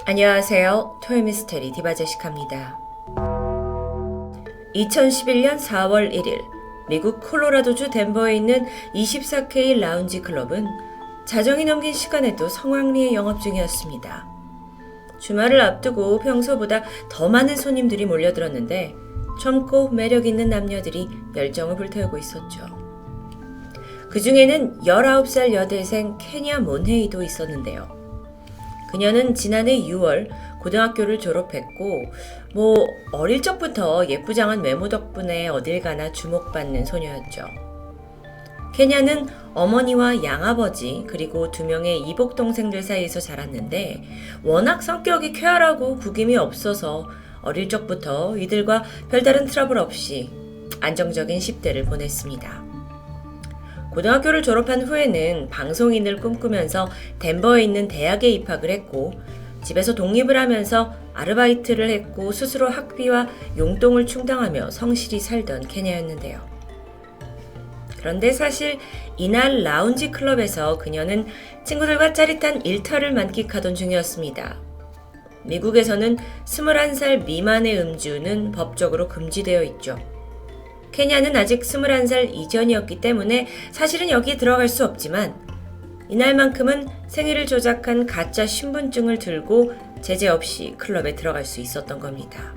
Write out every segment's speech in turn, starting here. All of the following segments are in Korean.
안녕하세요. 토요미스테리 디바제시카입니다. 2011년 4월 1일 미국 콜로라도주 덴버에 있는 24K 라운지 클럽은 자정이 넘긴 시간에도 성황리에 영업 중이었습니다. 주말을 앞두고 평소보다 더 많은 손님들이 몰려들었는데 젊고 매력 있는 남녀들이 열정을 불태우고 있었죠. 그 중에는 19살 여대생 케냐 몬헤이도 있었는데요. 그녀는 지난해 6월 고등학교를 졸업했고 어릴 적부터 예쁘장한 외모 덕분에 어딜 가나 주목받는 소녀였죠. 케냐는 어머니와 양아버지 그리고 2명의 이복 동생들 사이에서 자랐는데 워낙 성격이 쾌활하고 구김이 없어서 어릴 적부터 이들과 별다른 트러블 없이 안정적인 10대를 보냈습니다. 고등학교를 졸업한 후에는 방송인을 꿈꾸면서 덴버에 있는 대학에 입학을 했고 집에서 독립을 하면서 아르바이트를 했고 스스로 학비와 용돈을 충당하며 성실히 살던 케냐였는데요. 그런데 사실 이날 라운지 클럽에서 그녀는 친구들과 짜릿한 일터를 만끽하던 중이었습니다. 미국에서는 21살 미만의 음주는 법적으로 금지되어 있죠. 케냐는 아직 21살 이전이었기 때문에 사실은 여기에 들어갈 수 없지만 이날만큼은 생일을 조작한 가짜 신분증을 들고 제재 없이 클럽에 들어갈 수 있었던 겁니다.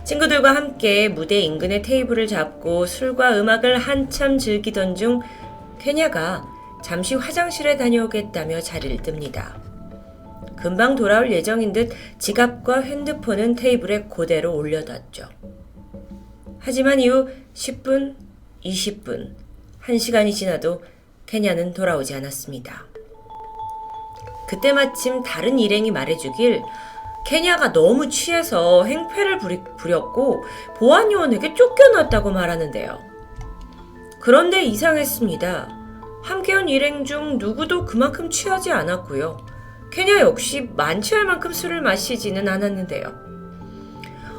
친구들과 함께 무대 인근의 테이블을 잡고 술과 음악을 한참 즐기던 중 케냐가 잠시 화장실에 다녀오겠다며 자리를 뜹니다. 금방 돌아올 예정인 듯 지갑과 핸드폰은 테이블에 그대로 올려뒀죠. 하지만 이후 10분, 20분, 1시간이 지나도 케냐는 돌아오지 않았습니다. 그때 마침 다른 일행이 말해주길 케냐가 너무 취해서 행패를 부렸고 보안요원에게 쫓겨났다고 말하는데요. 그런데 이상했습니다. 함께한 일행 중 누구도 그만큼 취하지 않았고요. 케냐 역시 만취할 만큼 술을 마시지는 않았는데요.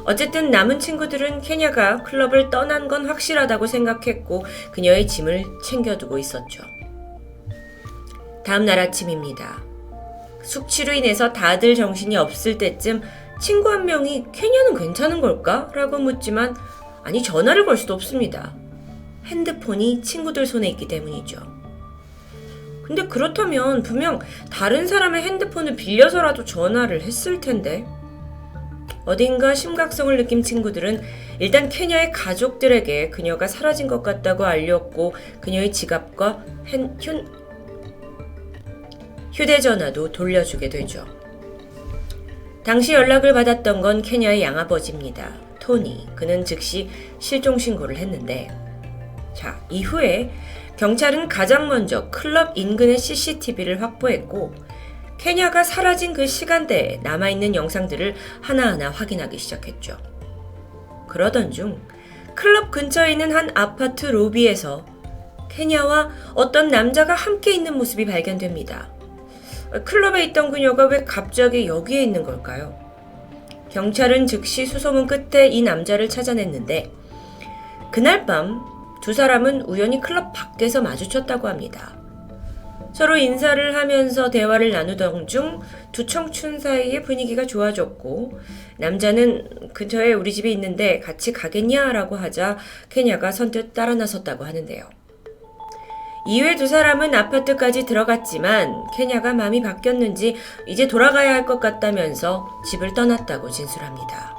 어쨌든 남은 친구들은 케냐가 클럽을 떠난 건 확실하다고 생각했고 그녀의 짐을 챙겨두고 있었죠. 다음 날 아침입니다. 숙취로 인해서 다들 정신이 없을 때쯤 친구 한 명이 케냐는 괜찮은 걸까? 라고 묻지만 아니 전화를 걸 수도 없습니다. 핸드폰이 친구들 손에 있기 때문이죠. 근데 그렇다면 분명 다른 사람의 핸드폰을 빌려서라도 전화를 했을 텐데 어딘가 심각성을 느낀 친구들은 일단 케냐의 가족들에게 그녀가 사라진 것 같다고 알렸고 그녀의 지갑과 휴대전화도 돌려주게 되죠. 당시 연락을 받았던 건 케냐의 양아버지입니다. 토니. 그는 즉시 실종 신고를 했는데 이후에 경찰은 가장 먼저 클럽 인근의 CCTV를 확보했고 케냐가 사라진 그 시간대에 남아있는 영상들을 하나하나 확인하기 시작했죠. 그러던 중 클럽 근처에 있는 한 아파트 로비에서 케냐와 어떤 남자가 함께 있는 모습이 발견됩니다. 클럽에 있던 그녀가 왜 갑자기 여기에 있는 걸까요? 경찰은 즉시 수소문 끝에 이 남자를 찾아냈는데 그날 밤 두 사람은 우연히 클럽 밖에서 마주쳤다고 합니다. 서로 인사를 하면서 대화를 나누던 중 두 청춘 사이의 분위기가 좋아졌고 남자는 근처에 우리 집이 있는데 같이 가겠냐? 라고 하자 케냐가 선뜻 따라 나섰다고 하는데요. 이후에 두 사람은 아파트까지 들어갔지만 케냐가 마음이 바뀌었는지 이제 돌아가야 할 것 같다면서 집을 떠났다고 진술합니다.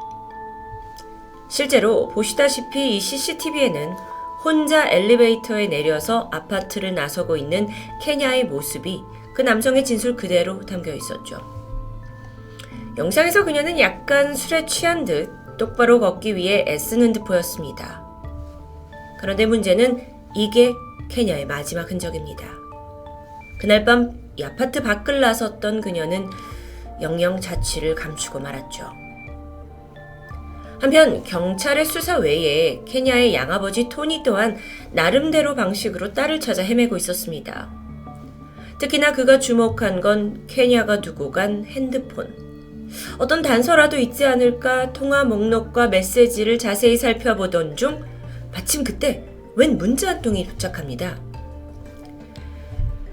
실제로 보시다시피 이 CCTV에는 혼자 엘리베이터에 내려서 아파트를 나서고 있는 케냐의 모습이 그 남성의 진술 그대로 담겨 있었죠. 영상에서 그녀는 약간 술에 취한 듯 똑바로 걷기 위해 애쓰는 듯 보였습니다. 그런데 문제는 이게 케냐의 마지막 흔적입니다. 그날 밤 이 아파트 밖을 나섰던 그녀는 영영 자취를 감추고 말았죠. 한편 경찰의 수사 외에 케냐의 양아버지 토니 또한 나름대로 방식으로 딸을 찾아 헤매고 있었습니다. 특히나 그가 주목한 건 케냐가 두고 간 핸드폰. 어떤 단서라도 있지 않을까 통화 목록과 메시지를 자세히 살펴보던 중 마침 그때 웬 문자 한 통이 도착합니다.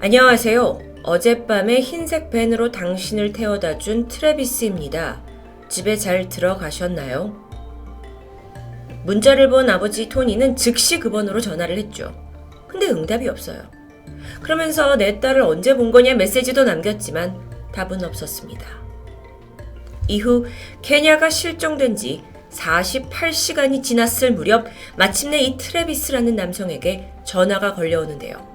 안녕하세요. 어젯밤에 흰색 밴으로 당신을 태워다 준 트래비스입니다. 집에 잘 들어가셨나요? 문자를 본 아버지 토니는 즉시 그 번호로 전화를 했죠. 근데 응답이 없어요. 그러면서 내 딸을 언제 본 거냐 메시지도 남겼지만 답은 없었습니다. 이후 케냐가 실종된 지 48시간이 지났을 무렵 마침내 이 트래비스라는 남성에게 전화가 걸려오는데요.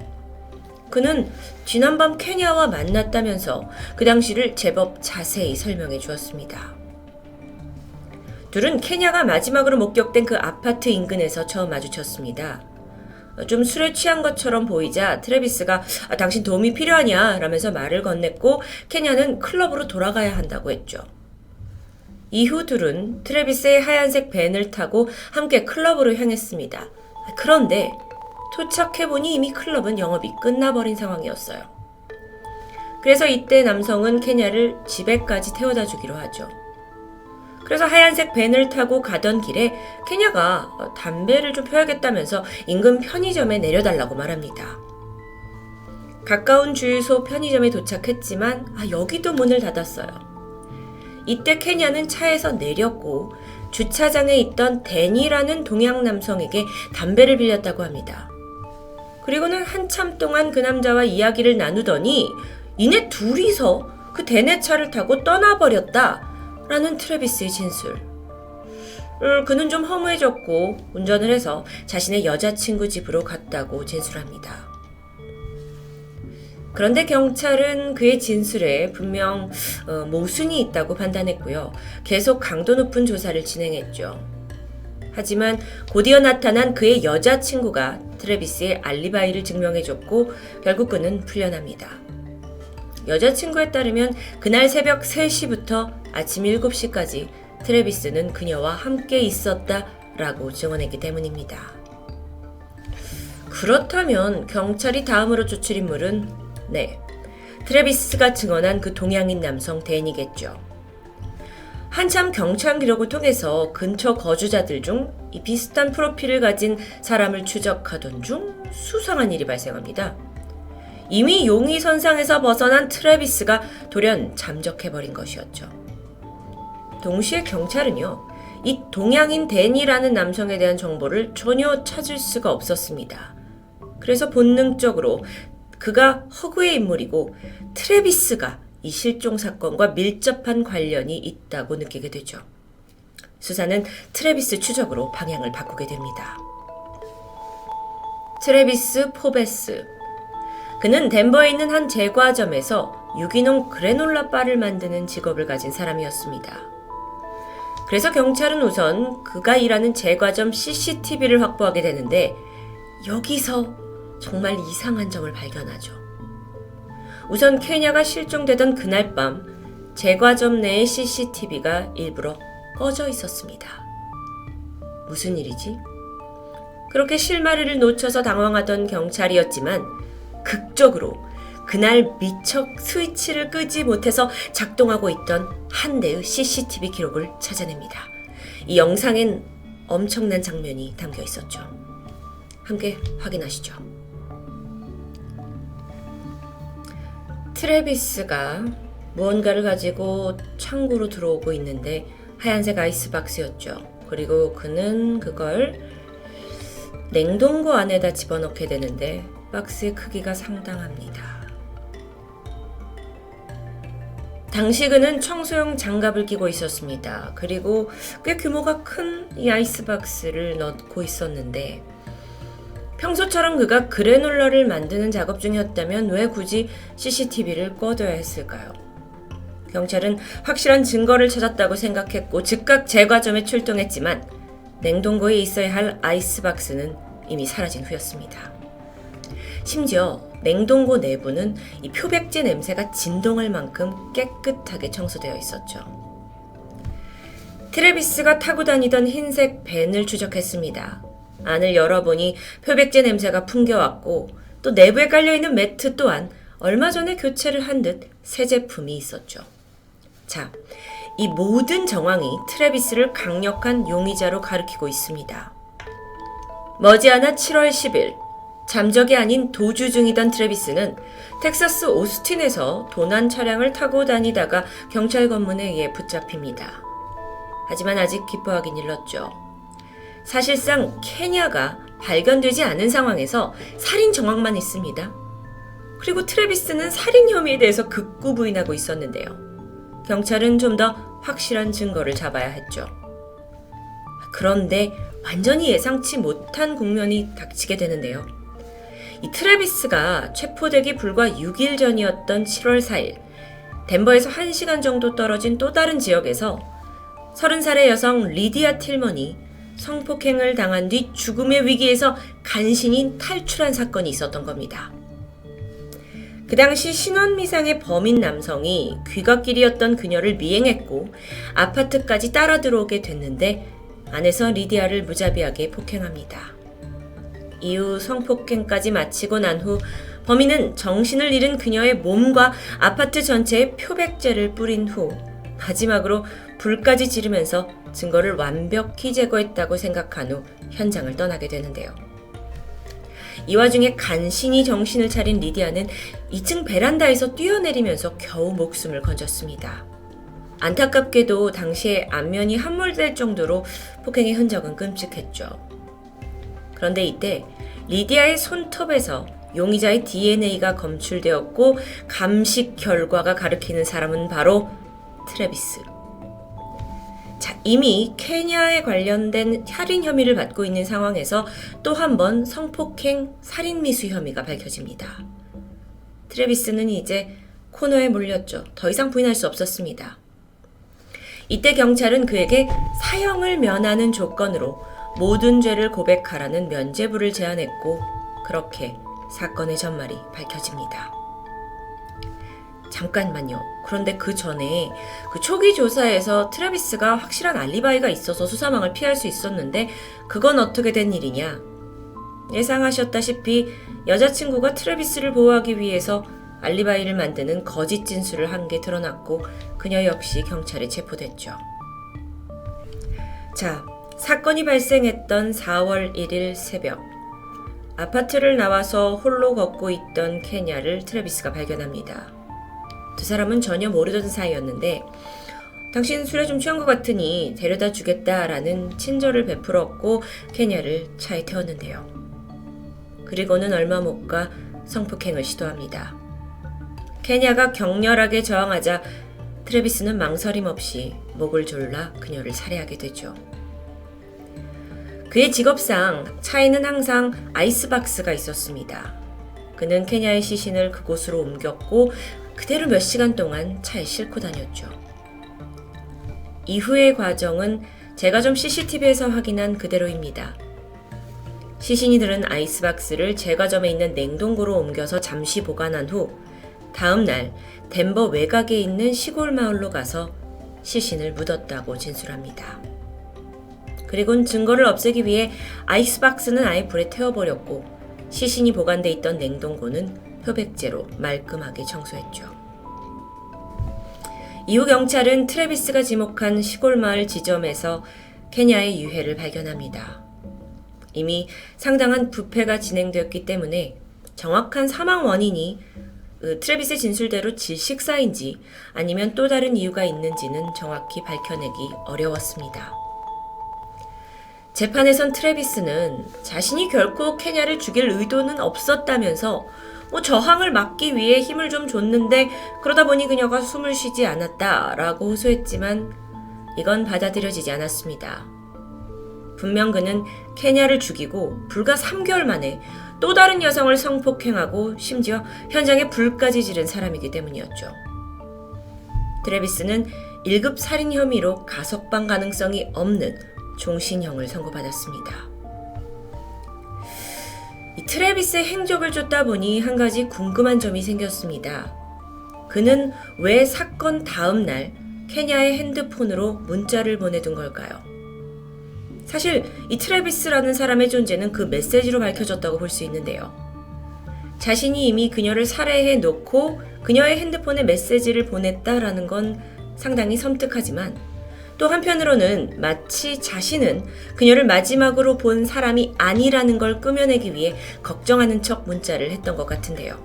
그는 지난밤 케냐와 만났다면서 그 당시를 제법 자세히 설명해 주었습니다. 둘은 케냐가 마지막으로 목격된 그 아파트 인근에서 처음 마주쳤습니다. 좀 술에 취한 것처럼 보이자 트래비스가 당신 도움이 필요하냐 라면서 말을 건넸고 케냐는 클럽으로 돌아가야 한다고 했죠. 이후 둘은 트래비스의 하얀색 밴을 타고 함께 클럽으로 향했습니다. 그런데 도착해보니 이미 클럽은 영업이 끝나버린 상황이었어요. 그래서 이때 남성은 케냐를 집에까지 태워다 주기로 하죠. 그래서 하얀색 밴을 타고 가던 길에 케냐가 담배를 좀 펴야겠다면서 인근 편의점에 내려달라고 말합니다. 가까운 주유소 편의점에 도착했지만 여기도 문을 닫았어요. 이때 케냐는 차에서 내렸고 주차장에 있던 데니라는 동양 남성에게 담배를 빌렸다고 합니다. 그리고는 한참 동안 그 남자와 이야기를 나누더니 이내 둘이서 그 데네 차를 타고 떠나버렸다 라는 트래비스의 진술. 그는 좀 허무해졌고 운전을 해서 자신의 여자친구 집으로 갔다고 진술합니다. 그런데 경찰은 그의 진술에 분명 모순이 있다고 판단했고요. 계속 강도 높은 조사를 진행했죠. 하지만 곧이어 나타난 그의 여자친구가 트래비스의 알리바이를 증명해줬고 결국 그는 풀려납니다. 여자친구에 따르면 그날 새벽 3시부터 아침 7시까지 트래비스는 그녀와 함께 있었다라고 증언했기 때문입니다. 그렇다면 경찰이 다음으로 쫓을 인물은 트래비스가 증언한 그 동양인 남성 데니겠죠. 한참 경찰 기록을 통해서 근처 거주자들 중 이 비슷한 프로필을 가진 사람을 추적하던 중 수상한 일이 발생합니다. 이미 용의선상에서 벗어난 트래비스가 돌연 잠적해버린 것이었죠. 동시에 경찰은요, 이 동양인 데니라는 남성에 대한 정보를 전혀 찾을 수가 없었습니다. 그래서 본능적으로 그가 허구의 인물이고 트래비스가 이 실종 사건과 밀접한 관련이 있다고 느끼게 되죠. 수사는 트래비스 추적으로 방향을 바꾸게 됩니다. 트래비스 포베스. 그는 덴버에 있는 한 제과점에서 유기농 그래놀라 바를 만드는 직업을 가진 사람이었습니다. 그래서 경찰은 우선 그가 일하는 제과점 CCTV를 확보하게 되는데 여기서 정말 이상한 점을 발견하죠. 우선 케냐가 실종되던 그날 밤 제과점 내의 CCTV가 일부러 꺼져 있었습니다. 무슨 일이지? 그렇게 실마리를 놓쳐서 당황하던 경찰이었지만 극적으로 그날 미처 스위치를 끄지 못해서 작동하고 있던 한 대의 CCTV 기록을 찾아냅니다. 이 영상엔 엄청난 장면이 담겨 있었죠. 함께 확인하시죠. 트래비스가 무언가를 가지고 창고로 들어오고 있는데 하얀색 아이스박스였죠. 그리고 그는 그걸 냉동고 안에다 집어넣게 되는데 박스의 크기가 상당합니다. 당시 그는 청소용 장갑을 끼고 있었습니다. 그리고 꽤 규모가 큰 이 아이스박스를 넣고 있었는데 평소처럼 그가 그래놀라를 만드는 작업 중이었다면 왜 굳이 CCTV를 꺼둬야 했을까요? 경찰은 확실한 증거를 찾았다고 생각했고 즉각 제과점에 출동했지만 냉동고에 있어야 할 아이스박스는 이미 사라진 후였습니다. 심지어 냉동고 내부는 이 표백제 냄새가 진동할 만큼 깨끗하게 청소되어 있었죠. 트래비스가 타고 다니던 흰색 밴을 추적했습니다. 안을 열어보니 표백제 냄새가 풍겨왔고 또 내부에 깔려있는 매트 또한 얼마 전에 교체를 한 듯 새 제품이 있었죠. 자, 이 모든 정황이 트래비스를 강력한 용의자로 가리키고 있습니다. 머지않아 7월 10일 잠적이 아닌 도주 중이던 트래비스는 텍사스 오스틴에서 도난 차량을 타고 다니다가 경찰 검문에 의해 붙잡힙니다. 하지만 아직 기뻐하긴 일렀죠. 사실상 케냐가 발견되지 않은 상황에서 살인 정황만 있습니다. 그리고 트래비스는 살인 혐의에 대해서 극구 부인하고 있었는데요. 경찰은 좀 더 확실한 증거를 잡아야 했죠. 그런데 완전히 예상치 못한 국면이 닥치게 되는데요. 이 트래비스가 체포되기 불과 6일 전이었던 7월 4일, 덴버에서 1시간 정도 떨어진 또 다른 지역에서 30살의 여성 리디아 틸먼이 성폭행을 당한 뒤 죽음의 위기에서 간신히 탈출한 사건이 있었던 겁니다. 그 당시 신원미상의 범인 남성이 귀갓길이었던 그녀를 미행했고 아파트까지 따라 들어오게 됐는데 안에서 리디아를 무자비하게 폭행합니다. 이후 성폭행까지 마치고 난 후 범인은 정신을 잃은 그녀의 몸과 아파트 전체에 표백제를 뿌린 후 마지막으로 불까지 지르면서 증거를 완벽히 제거했다고 생각한 후 현장을 떠나게 되는데요. 이 와중에 간신히 정신을 차린 리디아는 2층 베란다에서 뛰어내리면서 겨우 목숨을 건졌습니다. 안타깝게도 당시에 안면이 함몰될 정도로 폭행의 흔적은 끔찍했죠. 그런데 이때 리디아의 손톱에서 용의자의 DNA가 검출되었고 감식 결과가 가리키는 사람은 바로 트래비스. 자, 이미 케냐에 관련된 살인 혐의를 받고 있는 상황에서 또 한 번 성폭행 살인 미수 혐의가 밝혀집니다. 트래비스는 이제 코너에 몰렸죠. 더 이상 부인할 수 없었습니다. 이때 경찰은 그에게 사형을 면하는 조건으로 모든 죄를 고백하라는 면죄부를 제안했고 그렇게 사건의 전말이 밝혀집니다. 잠깐만요. 그런데 그 전에 그 초기 조사에서 트래비스가 확실한 알리바이가 있어서 수사망을 피할 수 있었는데 그건 어떻게 된 일이냐? 예상하셨다시피 여자친구가 트래비스를 보호하기 위해서 알리바이를 만드는 거짓 진술을 한 게 드러났고 그녀 역시 경찰에 체포됐죠. 자, 사건이 발생했던 4월 1일 새벽 아파트를 나와서 홀로 걷고 있던 케냐를 트래비스가 발견합니다. 두 사람은 전혀 모르던 사이였는데 당신 술에 좀 취한 것 같으니 데려다 주겠다라는 친절을 베풀었고 케냐를 차에 태웠는데요. 그리고는 얼마 못 가 성폭행을 시도합니다. 케냐가 격렬하게 저항하자 트래비스는 망설임 없이 목을 졸라 그녀를 살해하게 되죠. 그의 직업상 차에는 항상 아이스박스가 있었습니다. 그는 케냐의 시신을 그곳으로 옮겼고 그대로 몇 시간 동안 차에 싣고 다녔죠. 이후의 과정은 제가 좀 CCTV에서 확인한 그대로입니다. 시신이 들은 아이스박스를 제과점에 있는 냉동고로 옮겨서 잠시 보관한 후 다음 날 덴버 외곽에 있는 시골 마을로 가서 시신을 묻었다고 진술합니다. 그리고는 증거를 없애기 위해 아이스박스는 아예 불에 태워버렸고 시신이 보관돼 있던 냉동고는 표백제로 말끔하게 청소했죠. 이후 경찰은 트래비스가 지목한 시골 마을 지점에서 케냐의 유해를 발견합니다. 이미 상당한 부패가 진행되었기 때문에 정확한 사망 원인이 트래비스의 진술대로 질식사인지 아니면 또 다른 이유가 있는지는 정확히 밝혀내기 어려웠습니다. 재판에선 트래비스는 자신이 결코 케냐를 죽일 의도는 없었다면서 저항을 막기 위해 힘을 좀 줬는데 그러다 보니 그녀가 숨을 쉬지 않았다라고 호소했지만 이건 받아들여지지 않았습니다. 분명 그는 케냐를 죽이고 불과 3개월 만에 또 다른 여성을 성폭행하고 심지어 현장에 불까지 지른 사람이기 때문이었죠. 트래비스는 1급 살인 혐의로 가석방 가능성이 없는 종신형을 선고받았습니다. 이 트래비스의 행적을 쫓다 보니 한 가지 궁금한 점이 생겼습니다. 그는 왜 사건 다음 날 케냐의 핸드폰으로 문자를 보내둔 걸까요? 사실 이 트래비스라는 사람의 존재는 그 메시지로 밝혀졌다고 볼 수 있는데요. 자신이 이미 그녀를 살해해 놓고 그녀의 핸드폰에 메시지를 보냈다라는 건 상당히 섬뜩하지만 또 한편으로는 마치 자신은 그녀를 마지막으로 본 사람이 아니라는 걸 꾸며내기 위해 걱정하는 척 문자를 했던 것 같은데요.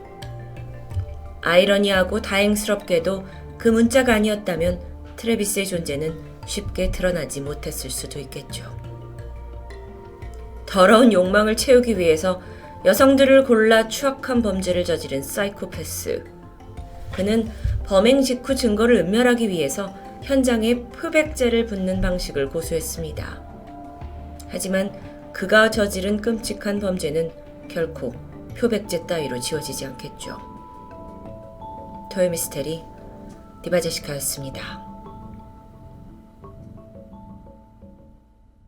아이러니하고 다행스럽게도 그 문자가 아니었다면 트래비스의 존재는 쉽게 드러나지 못했을 수도 있겠죠. 더러운 욕망을 채우기 위해서 여성들을 골라 추악한 범죄를 저지른 사이코패스. 그는 범행 직후 증거를 은멸하기 위해서 현장에 표백제를 붓는 방식을 고수했습니다. 하지만 그가 저지른 끔찍한 범죄는 결코 표백제 따위로 지워지지 않겠죠. 토요미스테리 디바제시카였습니다.